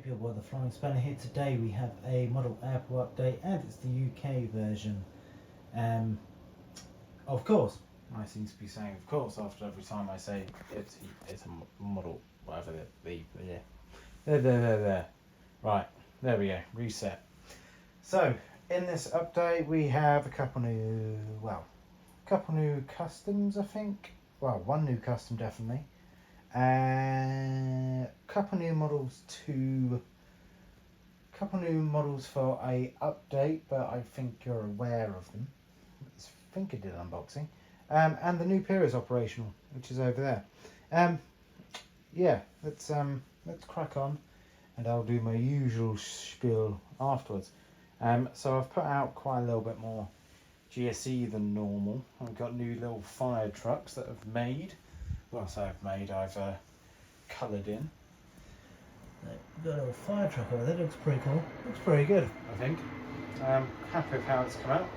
Your boy the Flying Spanner here. Today we have a model airport update and it's the UK version. Of course, I seem to be saying of course after every time I say it's a model, whatever there. Right, there we go, reset. So in this update we have a couple new customs, I think. Well, one new custom definitely. Couple new models for a update, but I think you're aware of them. I think I did an unboxing. And the new pier is operational, which is over there. Yeah, let's crack on, and I'll do my usual spiel afterwards. So I've put out quite a little bit more GSE than normal. I've got new little fire trucks that I've made. Well, I say I've coloured in. We've got a little fire truck over there, looks pretty cool. Looks pretty good, I think. Happy with how it's come out.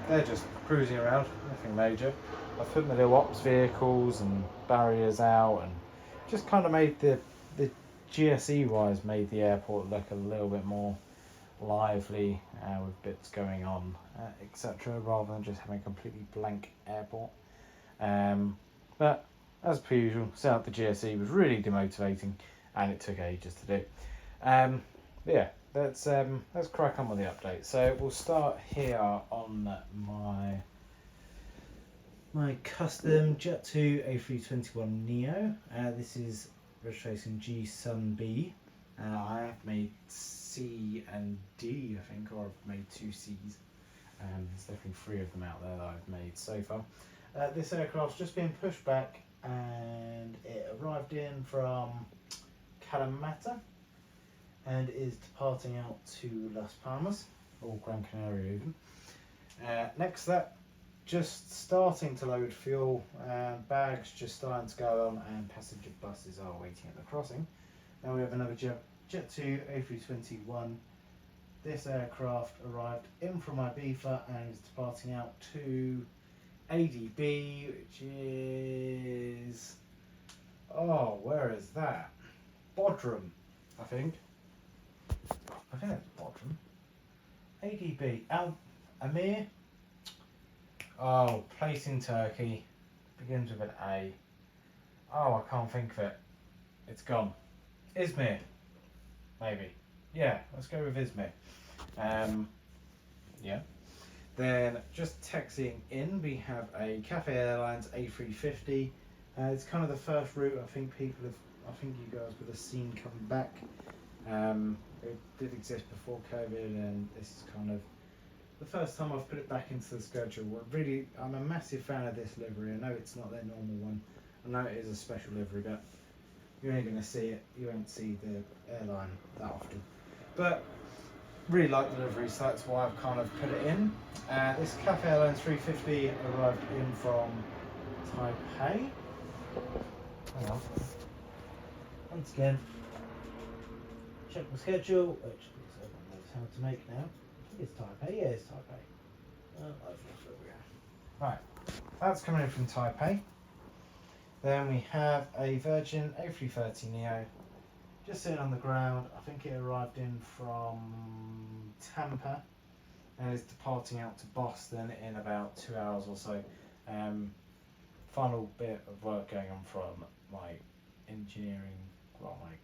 They're just cruising around, nothing major. I've put my little ops vehicles and barriers out and just kind of made the GSE wise made the airport look a little bit more lively with bits going on, etc., rather than just having a completely blank airport. But as per usual, setting up the GSE was really demotivating and it took ages to do. Yeah, let's crack on with the update. So we'll start here on my custom Jet2 A321neo. This is registration G Sun B. I have made C and D, I think, or I've made 2 C's. There's definitely 3 of them out there that I've made so far. This aircraft's just been pushed back and it arrived in from Kalamata and is departing out to Las Palmas, or Gran Canaria even. Next up, just starting to load fuel, bags just starting to go on, and passenger buses are waiting at the crossing. Now we have another Jet2 A321. This aircraft arrived in from Ibiza and is departing out to ADB, which is... oh, where is that? Bodrum, I think. I think it's Bodrum. ADB. Amir. Oh, place in Turkey. Begins with an A. Oh, I can't think of it. It's gone. Izmir. Maybe. Yeah, let's go with Izmir. Yeah. Then just taxiing in, we have a Cathay Airlines A350. It's kind of the first route I think you guys would have seen coming back. It did exist before COVID, and this is kind of the first time I've put it back into the schedule. I'm a massive fan of this livery. I know it's not their normal one. I know it is a special livery, but you're only going to see it. You won't see the airline that often. But really like the livery, so that's why I've kind of put it in. This Cathay Airlines 350 arrived in from Taipei. Hang on. Once again, check the schedule, which everyone knows how to make now. I think it's Taipei. Yeah, it's Taipei. I've lost where we are. Right, that's coming in from Taipei. Then we have a Virgin A330neo. Just sitting on the ground. I think it arrived in from Tampa and is departing out to Boston in about 2 hours or so. Final bit of work going on from my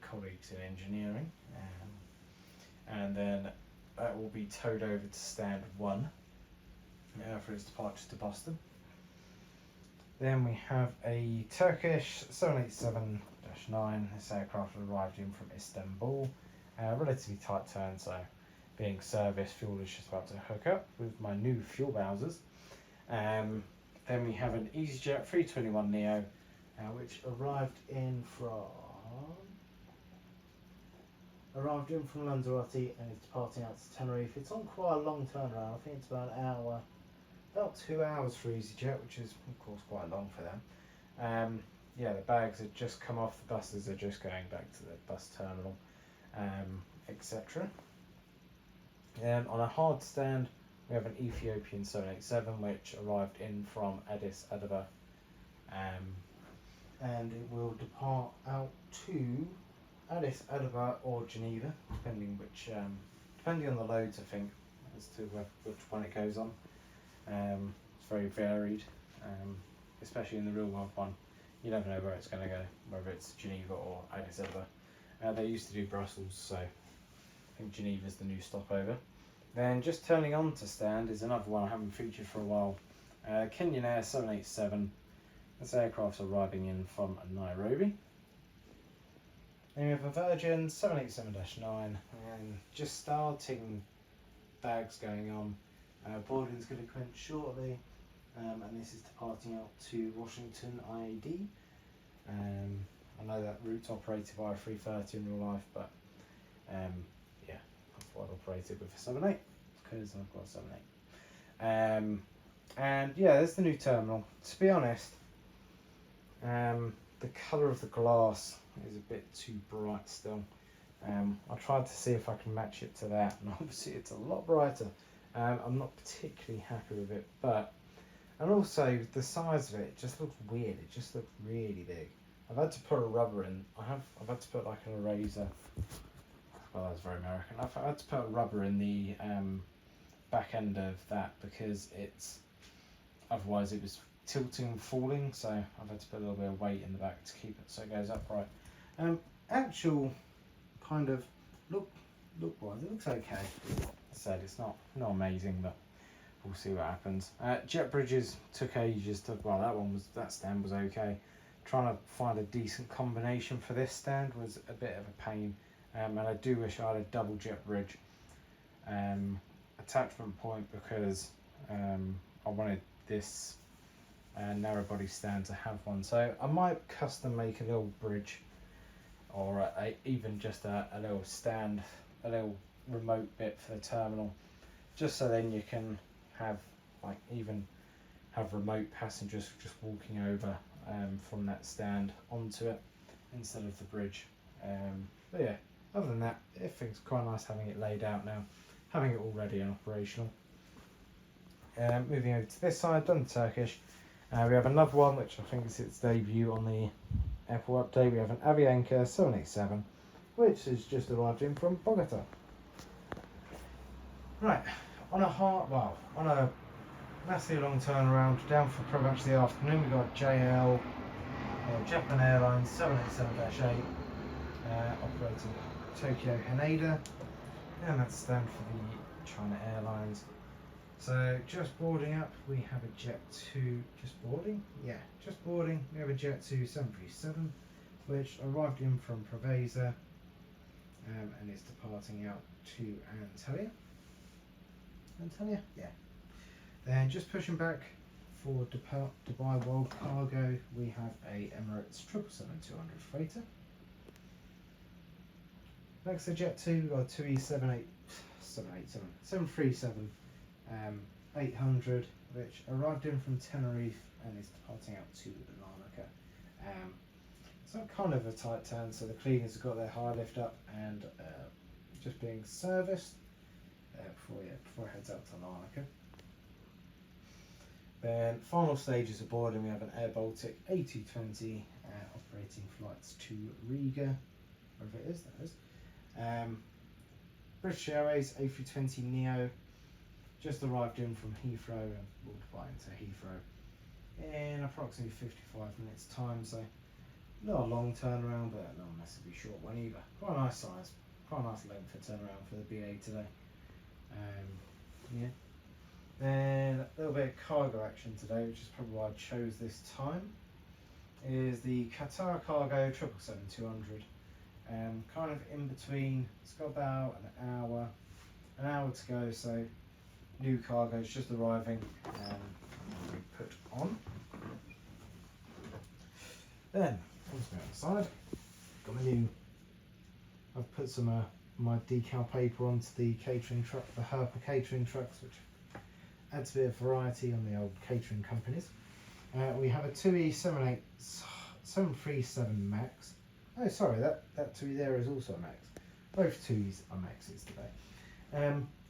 colleagues in engineering, and then that will be towed over to stand 1 for its departure to Boston. Then we have a Turkish 787-9. This aircraft arrived in from Istanbul. Relatively tight turn, so being serviced, fuel is just about to hook up with my new fuel bowsers. Then we have an EasyJet 321neo, which arrived in from Lanzarote and is departing out to Tenerife. It's on quite a long turnaround. I think it's about an hour. About 2 hours for EasyJet, which is of course quite long for them. Yeah, the bags had just come off, the buses are just going back to the bus terminal, etc. On a hard stand, we have an Ethiopian 787, which arrived in from Addis Ababa, and it will depart out to Addis Ababa or Geneva, depending on the loads, I think, as to which one it goes on. It's very varied, especially in the real world one. You never know where it's going to go, whether it's Geneva or Addis Ababa. They used to do Brussels, so I think Geneva's the new stopover. Then just turning on to stand is another one I haven't featured for a while. Kenyan Air 787. This aircraft's arriving in from Nairobi. Then we have a Virgin 787-9 and just starting bags going on. Boarding's going to commence shortly, and this is departing out to Washington IAD. I know that route's operated by a 330 in real life, but yeah, I thought I'd operate it with a 78 because I've got a 78. And yeah, there's the new terminal. To be honest, the colour of the glass is a bit too bright still. I tried to see if I can match it to that, and obviously it's a lot brighter. I'm not particularly happy with it, and also the size of it just looks weird. It just looks really big. I've had to put a rubber in. I've had to put like an eraser. Well, that's very American. I've had to put a rubber in the back end of that because otherwise it was tilting and falling. So I've had to put a little bit of weight in the back to keep it so it goes upright. Actual kind of look wise, it looks okay. As I said, it's not amazing, but we'll see what happens. Jet bridges took ages to. Well, that stand was okay. Trying to find a decent combination for this stand was a bit of a pain, and I do wish I had a double jet bridge attachment point because I wanted this narrow body stand to have one. So I might custom make a little bridge, or even just a little stand, a little remote bit for the terminal, just so then you can have remote passengers just walking over from that stand onto it instead of the bridge. But yeah, other than that, I think it's quite nice having it laid out now, having it all ready and operational. Moving over to this side, done Turkish. We have another one which I think is its debut on the Apple update. We have an Avianca 787, which has just arrived in from Bogota. Right, on a massively long turnaround, down for pretty much the afternoon, we've got Japan Airlines 787-8 operating Tokyo Haneda, and that's stand for the China Airlines. So just boarding up, we have a Jet 2, just boarding? Yeah, just boarding. We have a Jet 2 737, which arrived in from Preveza and is departing out to Antalya. Antalya? Yeah. Then just pushing back for Dubai World Cargo, we have a Emirates 777-200 freighter. Next to Jet 2, we've got a 737 800, which arrived in from Tenerife and is departing out to Larnaca. It's not kind of a tight turn, so the cleaners have got their high lift up and just being serviced before it heads out to Larnaca. Then final stages of boarding, we have an Air Baltic A220 operating flights to Riga, wherever it is, that is. British Airways A320neo just arrived in from Heathrow and will fly into Heathrow in approximately 55 minutes time, so not a long turnaround but not a massively short one either. Quite a nice size, quite a nice length for turnaround for the BA today. Yeah. Then a little bit of cargo action today, which is probably why I chose this time, is the Qatar Cargo 777-200. Kind of in between. It's got about an hour to go, so new cargo is just arriving and we put on. Then, let's go outside. Got my new. I've put some my decal paper onto the catering truck, the Herpa catering trucks, which adds a bit of variety on the old catering companies. We have a 2E 737 Max. Oh, sorry, that 2E there is also a Max. Both 2Es are Maxes today.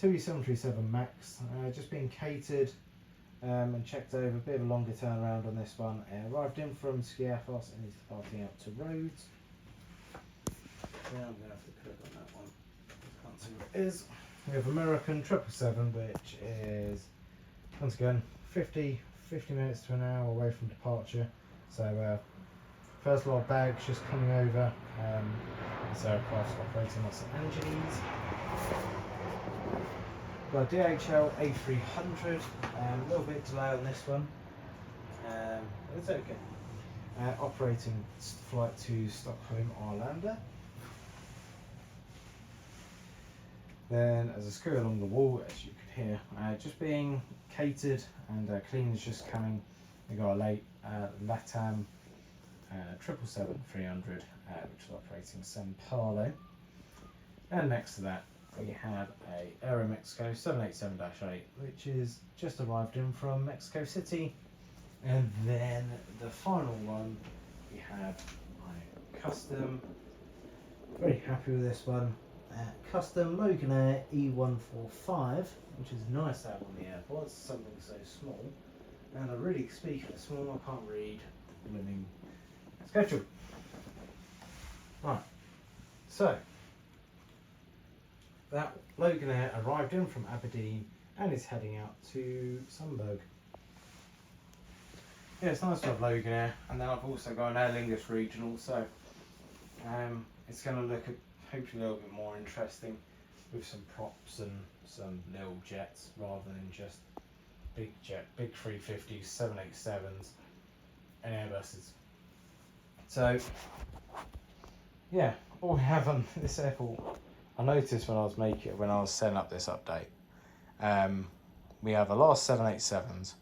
2E 737 Max, just being catered and checked over. A bit of a longer turnaround on this one. Arrived in from Skiathos and is departing out to Rhodes. Yeah, I'm going to have to click on that one. I can't see what it is. We have American 777, which is, once again, 50 minutes to an hour away from departure. So, first lot of bags just coming over. This aircraft's operating Los Angeles. Got a DHL A300. A little bit delay on this one. It's okay. Operating flight to Stockholm, Arlanda. Then, as I screw along the wall, as you could hear, just being catered and cleaners just coming. We got a late LATAM 777-300, which is operating Sao Paulo. And next to that, we have a Aeromexico 787-8, which is just arrived in from Mexico City. And then the final one, we have my custom. Very happy with this one. Custom Loganair E145, which is nice to have on the airport. It's something so small. And I really, speaking of small, I can't read the blooming schedule. Right. So, that Loganair arrived in from Aberdeen and is heading out to Sunburg. Yeah, it's nice to have Loganair, and then I've also got an Aer Lingus regional, so it's going to look hopefully a little bit more interesting with some props and some little jets rather than just big 350s, 787s and Airbuses. So yeah, all we have on this airport, I noticed when I was setting up this update, we have a lot of 787s.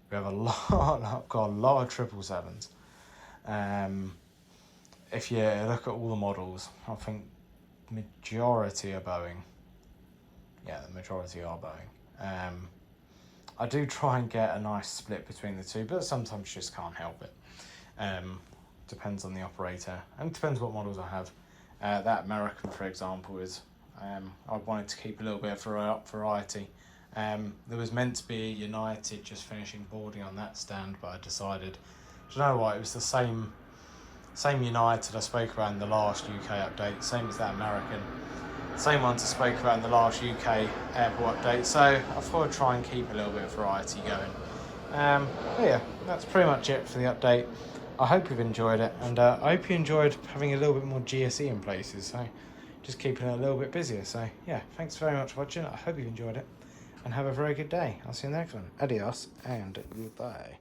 We have got a lot of 777s. If you look at all the models, I think majority are Boeing. Yeah, the majority are Boeing. I do try and get a nice split between the two, but sometimes you just can't help it. Depends on the operator, and it depends what models I have. That American, for example, is I wanted to keep a little bit of variety. There was meant to be a United just finishing boarding on that stand, but I decided, do you know what, it was the same United I spoke about in the last UK update, same as that American, same ones I spoke about in the last UK airport update, so I thought I'd try and keep a little bit of variety going. But yeah, that's pretty much it for the update. I hope you've enjoyed it, and I hope you enjoyed having a little bit more GSE in places, so just keeping it a little bit busier. So yeah, thanks very much for watching. I hope you enjoyed it, and have a very good day. I'll see you in the next one. Adios and goodbye.